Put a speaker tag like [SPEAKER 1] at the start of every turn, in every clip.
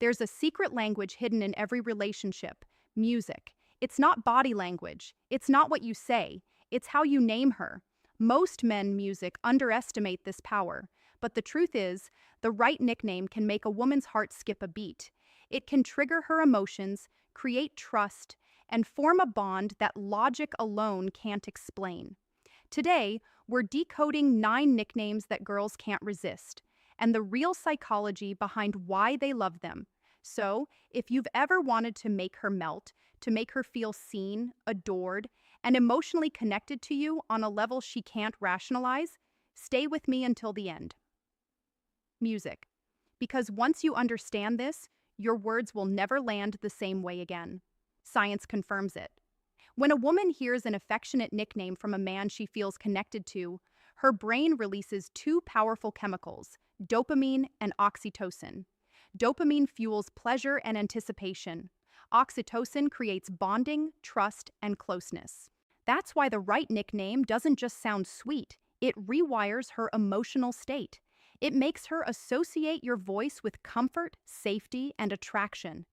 [SPEAKER 1] There's a secret language hidden in every relationship: music. It's not body language. It's not what you say. It's how you name her. Most men music underestimate this power, but the truth is, the right nickname can make a woman's heart skip a beat. It can trigger her emotions, create trust, and form a bond that logic alone can't explain. Today, we're decoding 9 nicknames that girls can't resist, and the real psychology behind why they love them. So, if you've ever wanted to make her melt, to make her feel seen, adored, and emotionally connected to you on a level she can't rationalize, stay with me until the end. Music. Because once you understand this, your words will never land the same way again. Science confirms it. When a woman hears an affectionate nickname from a man she feels connected to, her brain releases 2 powerful chemicals: dopamine and oxytocin. Dopamine fuels pleasure and anticipation. Oxytocin creates bonding, trust, and closeness. That's why the right nickname doesn't just sound sweet, it rewires her emotional state. It makes her associate your voice with comfort, safety, and attraction.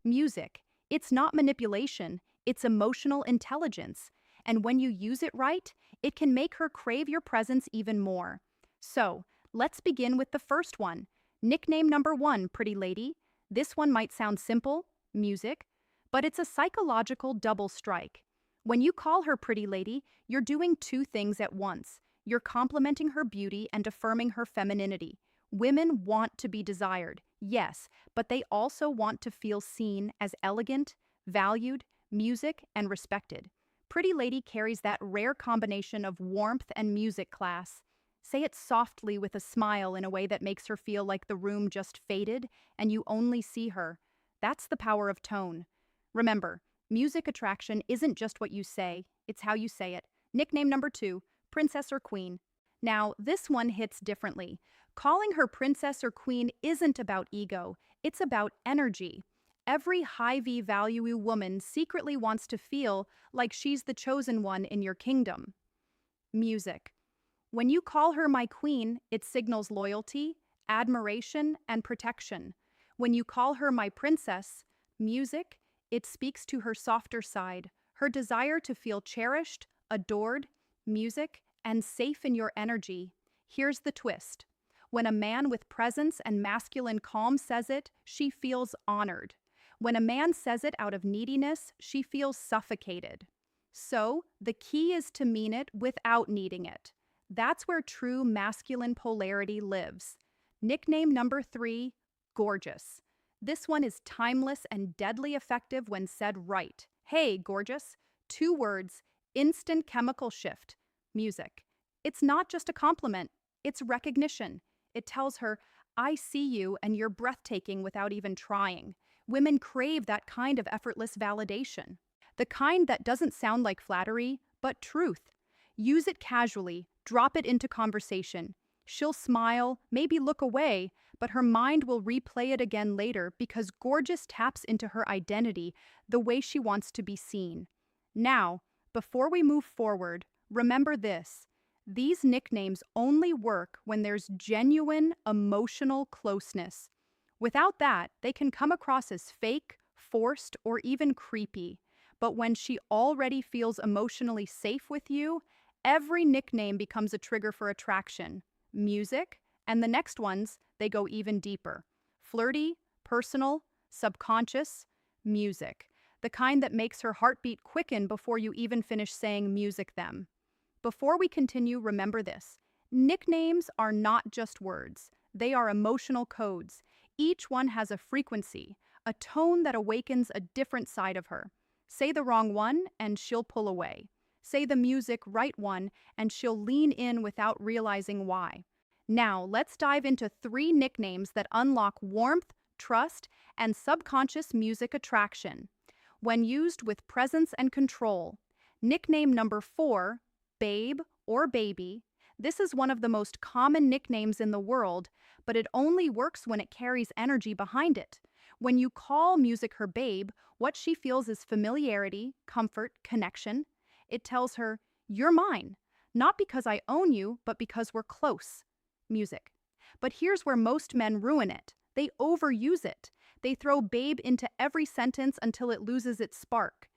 [SPEAKER 1] Music. It's not manipulation, it's emotional intelligence. And when you use it right, it can make her crave your presence even more. So, let's begin with the first one. Nickname number 1, pretty lady. This one might sound simple, music, but it's a psychological double strike. When you call her pretty lady, you're doing 2 things at once. You're complimenting her beauty and affirming her femininity. Women want to be desired, yes, but they also want to feel seen as elegant, valued, music, and respected. Pretty lady carries that rare combination of warmth and music class. Say it softly with a smile in a way that makes her feel like the room just faded and you only see her. That's the power of tone. Remember, music attraction isn't just what you say, it's how you say it. Nickname number 2, princess or queen. Now, this one hits differently. Calling her princess or queen isn't about ego, it's about energy. Every high V value woman secretly wants to feel like she's the chosen one in your kingdom. Music. When you call her my queen, it signals loyalty, admiration, and protection. When you call her my princess, music, it speaks to her softer side, her desire to feel cherished, adored, music, and safe in your energy. Here's the twist. When a man with presence and masculine calm says it, she feels honored. When a man says it out of neediness, she feels suffocated. So, the key is to mean it without needing it. That's where true masculine polarity lives. Nickname number 3, gorgeous. This one is timeless and deadly effective when said right. Hey, gorgeous. 2 words, instant chemical shift. Music. It's not just a compliment, it's recognition. It tells her, I see you and you're breathtaking without even trying. Women crave that kind of effortless validation. The kind that doesn't sound like flattery, but truth. Use it casually, drop it into conversation. She'll smile, maybe look away, but her mind will replay it again later because gorgeous taps into her identity, the way she wants to be seen. Now, before we move forward, remember this. These nicknames only work when there's genuine emotional closeness. Without that, they can come across as fake, forced, or even creepy. But when she already feels emotionally safe with you, every nickname becomes a trigger for attraction. Music, and the next ones, they go even deeper. Flirty, personal, subconscious, music. The kind that makes her heartbeat quicken before you even finish saying music them. Before we continue, remember this. Nicknames are not just words. They are emotional codes. Each one has a frequency, a tone that awakens a different side of her. Say the wrong one, and she'll pull away. Say the music right one, and she'll lean in without realizing why. Now, let's dive into 3 nicknames that unlock warmth, trust, and subconscious music attraction. When used with presence and control. Nickname number 4, babe or baby. This is one of the most common nicknames in the world, but it only works when it carries energy behind it. When you call music her babe, what she feels is familiarity, comfort, connection. It tells her, you're mine, not because I own you, but because we're close. Music. But here's where most men ruin it. They overuse it. They throw babe into every sentence until it loses its spark.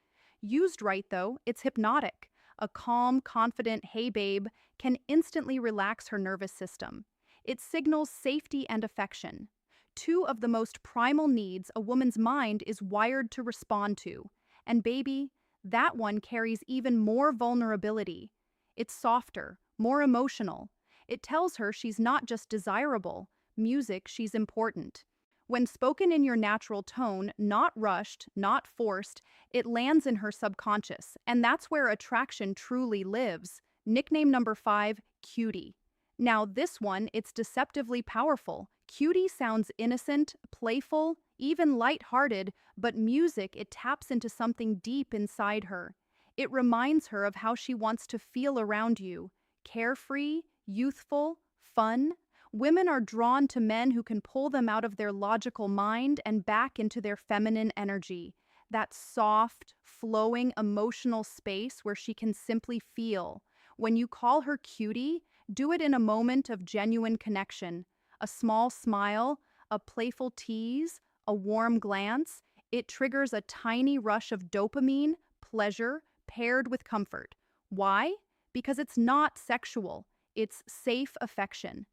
[SPEAKER 1] Used right, though, it's hypnotic. A calm, confident, hey babe can instantly relax her nervous system. It signals safety and affection. Two of the most primal needs a woman's mind is wired to respond to. And baby, that one carries even more vulnerability. It's softer, more emotional. It tells her she's not just desirable. Music, she's important. When spoken in your natural tone, not rushed, not forced, it lands in her subconscious, and that's where attraction truly lives. Nickname number 5, cutie. Now, this one, it's deceptively powerful. Cutie sounds innocent, playful, even light-hearted, but music, it taps into something deep inside her. It reminds her of how she wants to feel around you. Carefree, youthful, fun. Women are drawn to men who can pull them out of their logical mind and back into their feminine energy. That soft, flowing, emotional space where she can simply feel. When you call her cutie, do it in a moment of genuine connection. A small smile, a playful tease, a warm glance. It triggers a tiny rush of dopamine, pleasure, paired with comfort. Why? Because it's not sexual. It's safe affection.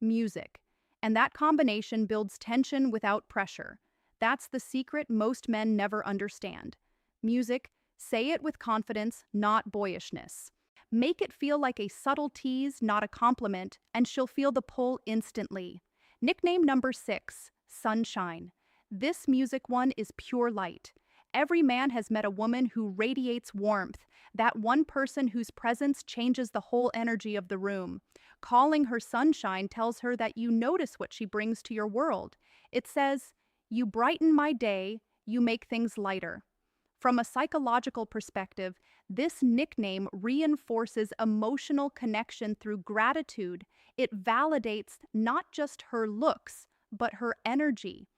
[SPEAKER 1] Music. And that combination builds tension without pressure. That's the secret most men never understand. Music, say it with confidence, not boyishness. Make it feel like a subtle tease, not a compliment, and she'll feel the pull instantly. Nickname number 6, sunshine. This music one is pure light. Every man has met a woman who radiates warmth, that one person whose presence changes the whole energy of the room. Calling her sunshine tells her that you notice what she brings to your world. It says, "You brighten my day, you make things lighter." From a psychological perspective, this nickname reinforces emotional connection through gratitude. It validates not just her looks, but her energy.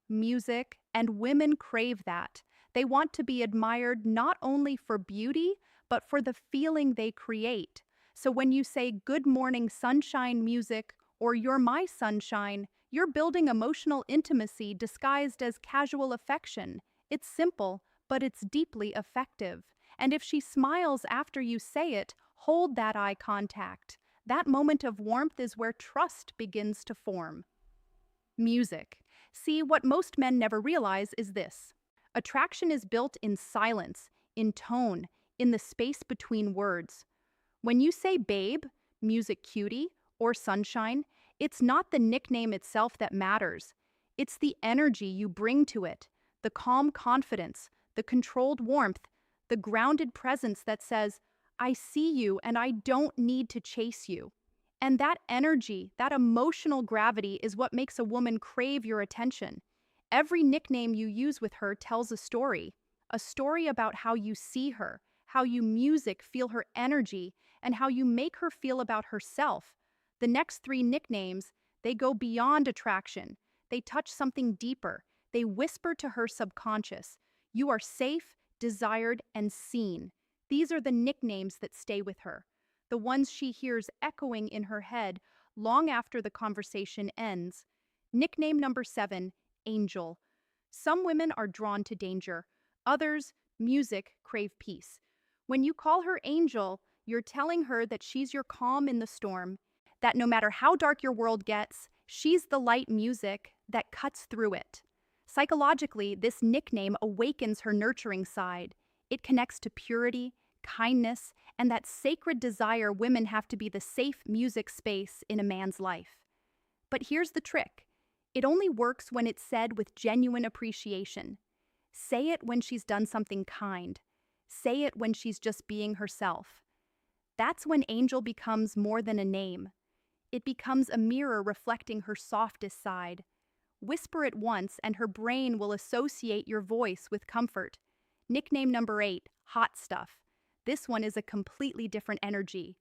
[SPEAKER 1] Music, and women crave that. They want to be admired not only for beauty, but for the feeling they create. So when you say "Good morning sunshine" music or "You're my sunshine," you're building emotional intimacy disguised as casual affection. It's simple, but it's deeply effective. And if she smiles after you say it, hold that eye contact. That moment of warmth is where trust begins to form. Music. See, what most men never realize is this. Attraction is built in silence, in tone, in the space between words. When you say babe, music cutie, or sunshine, it's not the nickname itself that matters. It's the energy you bring to it, the calm confidence, the controlled warmth, the grounded presence that says, "I see you and I don't need to chase you." And that energy, that emotional gravity is what makes a woman crave your attention. Every nickname you use with her tells a story about how you see her, how you music feel her energy, and how you make her feel about herself. The next 3 nicknames, they go beyond attraction. They touch something deeper. They whisper to her subconscious. You are safe, desired, and seen. These are the nicknames that stay with her. The ones she hears echoing in her head long after the conversation ends. Nickname number 7, angel. Some women are drawn to danger. Others, music, crave peace. When you call her angel, you're telling her that she's your calm in the storm, that no matter how dark your world gets, she's the light music that cuts through it. Psychologically, this nickname awakens her nurturing side. It connects to purity, kindness, and that sacred desire women have to be the safe music space in a man's life. But here's the trick. It only works when it's said with genuine appreciation. Say it when she's done something kind. Say it when she's just being herself. That's when Angel becomes more than a name. It becomes a mirror reflecting her softest side. Whisper it once and her brain will associate your voice with comfort. Nickname number 8, hot stuff. This one is a completely different energy.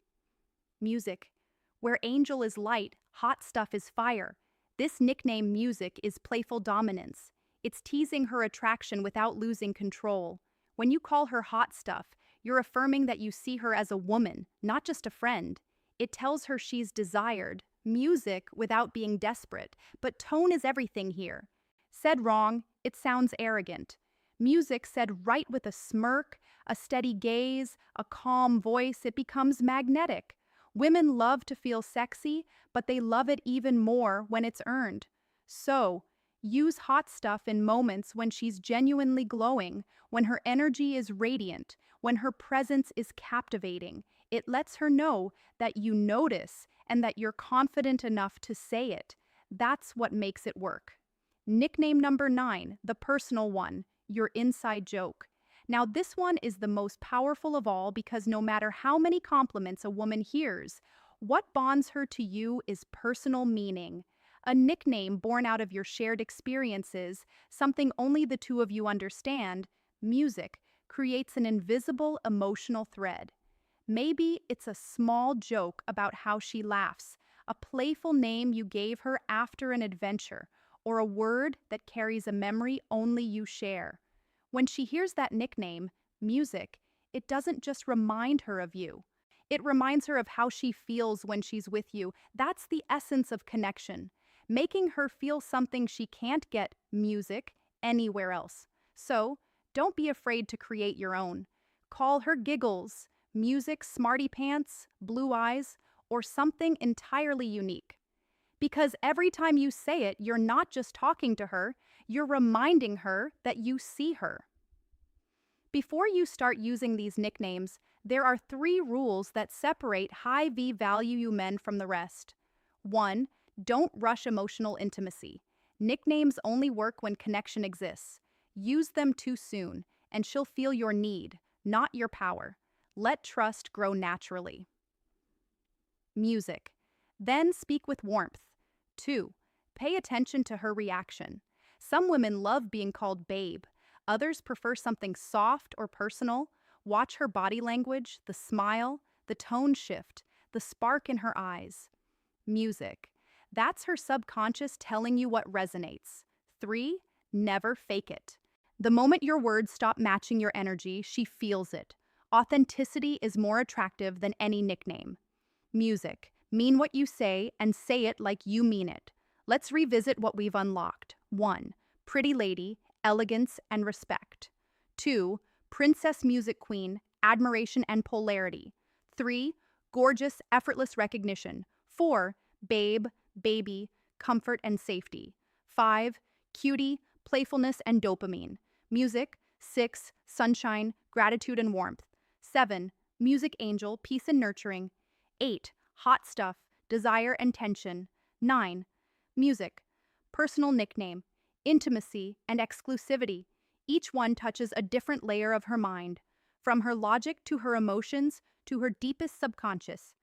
[SPEAKER 1] Music. Where Angel is light, hot stuff is fire. This nickname music is playful dominance. It's teasing her attraction without losing control. When you call her hot stuff, you're affirming that you see her as a woman, not just a friend. It tells her she's desired, music without being desperate, but tone is everything here. Said wrong, it sounds arrogant. Music said right with a smirk, a steady gaze, a calm voice, it becomes magnetic. Women love to feel sexy, but they love it even more when it's earned. So, use hot stuff in moments when she's genuinely glowing, when her energy is radiant, when her presence is captivating. It lets her know that you notice and that you're confident enough to say it. That's what makes it work. Nickname number 9, the personal one, your inside joke. Now, this one is the most powerful of all because no matter how many compliments a woman hears, what bonds her to you is personal meaning. A nickname born out of your shared experiences, something only the two of you understand, music, creates an invisible emotional thread. Maybe it's a small joke about how she laughs, a playful name you gave her after an adventure, or a word that carries a memory only you share. When she hears that nickname, music, it doesn't just remind her of you. It reminds her of how she feels when she's with you. That's the essence of connection, making her feel something she can't get, music, anywhere else. So, don't be afraid to create your own. Call her Giggles, music, smarty pants, blue eyes, or something entirely unique. Because every time you say it, you're not just talking to her, you're reminding her that you see her. Before you start using these nicknames, there are 3 rules that separate high V value men from the rest. 1. Don't rush emotional intimacy. Nicknames only work when connection exists. Use them too soon, and she'll feel your need, not your power. Let trust grow naturally. Music. Then speak with warmth. 2. Pay attention to her reaction. Some women love being called babe. Others prefer something soft or personal. Watch her body language, the smile, the tone shift, the spark in her eyes. Music. That's her subconscious telling you what resonates. 3. Never fake it. The moment your words stop matching your energy, she feels it. Authenticity is more attractive than any nickname. Music. Mean what you say and say it like you mean it. Let's revisit what we've unlocked. 1. Pretty lady, elegance and respect. 2. Princess music queen, admiration and polarity. 3. Gorgeous, effortless recognition. 4. Babe, baby, comfort and safety. 5. Cutie, playfulness and dopamine. Music. 6. Sunshine, gratitude and warmth. 7. Music angel, peace and nurturing. 8. Hot stuff, desire and tension. 9. Music. Personal nickname, intimacy and exclusivity. Each one touches a different layer of her mind, from her logic to her emotions to her deepest subconscious.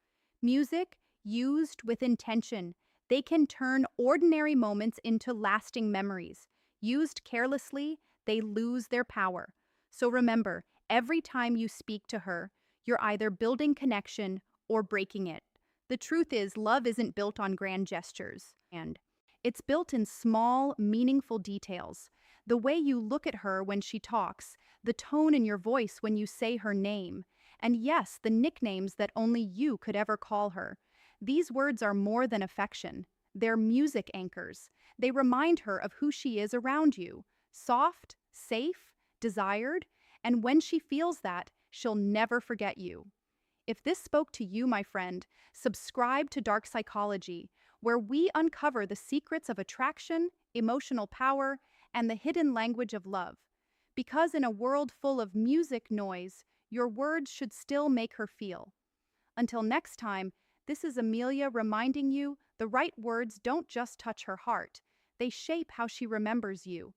[SPEAKER 1] Music, used with intention, they can turn ordinary moments into lasting memories. Used carelessly, they lose their power. So remember, every time you speak to her, you're either building connection or breaking it. The truth is, love isn't built on grand gestures, and it's built in small, meaningful details. The way you look at her when she talks, the tone in your voice when you say her name, and yes, the nicknames that only you could ever call her. These words are more than affection. They're music anchors. They remind her of who she is around you. Soft, safe, desired, and when she feels that, she'll never forget you. If this spoke to you, my friend, subscribe to Dark Psychology, where we uncover the secrets of attraction, emotional power, and the hidden language of love. Because in a world full of music noise, your words should still make her feel. Until next time, this is Amelia reminding you the right words don't just touch her heart, they shape how she remembers you.